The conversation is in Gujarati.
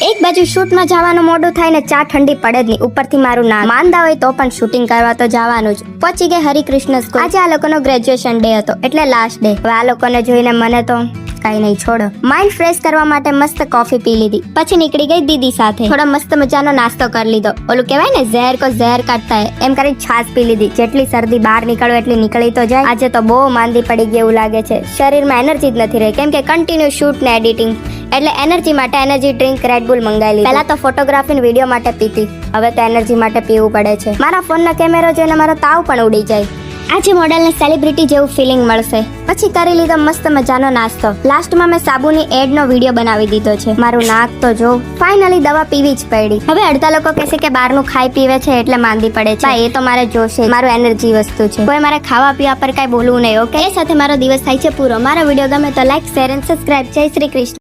એક બાજુ શૂટમાં જવાનું મોડું થાય ને ચા ઠંડી પડે જ નહીં, ઉપરથી મારું નાક માંદા હોય તો પણ શૂટિંગ કરવા તો જવાનું જ. પહોંચી ગઈ હરિકૃષ્ણ સ્કૂલ. આજે આ લોકોનો ગ્રેજ્યુએશન ડે હતો એટલે લાસ્ટ ડે. હવે આ લોકોને જોઈને મને તો કઈ નહીં, છોડો. માઇન્ડ ફ્રેશ કરવા માટે મસ્ત કોફી પી લીધી, પછી નીકળી ગઈ દીદી સાથે. થોડો મસ્ત મજાનો નાસ્તો કરી લીધો. ઓલું કહેવાય ને ઝેર કો ઝેર કાટતા હે, એમ કરીને છાશ પી લીધી. જેટલી શરદી બહાર નીકળો એટલી નીકળી તો જાય. આજે તો બહુ માંદી પડી ગઈ એવું લાગે છે. શરીરમાં એનર્જી જ નથી રહી, કેમ કે કન્ટિન્યુ શૂટ ને એડિટિંગ, એટલે એનર્જી માટે એનર્જી ડ્રિંક રેડબુલ મંગાવી લીધી. પહેલા તો ફોટોગ્રાફી ને વિડીયો માટે પીતી, હવે તો એનર્જી માટે પીવું પડે છે. મારા ફોનનો કેમેરો જોઈને મારો તાવ પણ ઉડી જાય. આજે મોડેલને સેલિબ્રિટી જેવું ફિલિંગ મળશે. પછી કરી લીધો મસ્ત મજાનો નાસ્તો. લાસ્ટમાં મેં સાબુની એડનો વિડીયો બનાવી દીધો છે. મારું નાક તો જો. ફાઇનલી દવા પીવી જ પડી. હવે અડધા લોકો કહેશે કે બહારનું ખાઈ પીવે છે એટલે માંદી પડે છે. એ તો મારે જોશે, મારું એનર્જી વસ્તુ છે. કોઈ મારે ખાવા પીવા પર કઈ બોલવું નહીં, ઓકે? એ સાથે મારો દિવસ થાય છે પૂરો. મારો વિડીયો ગમે તો લાઈક, શેર અને સબસ્ક્રાઇબ. જય શ્રી કૃષ્ણ.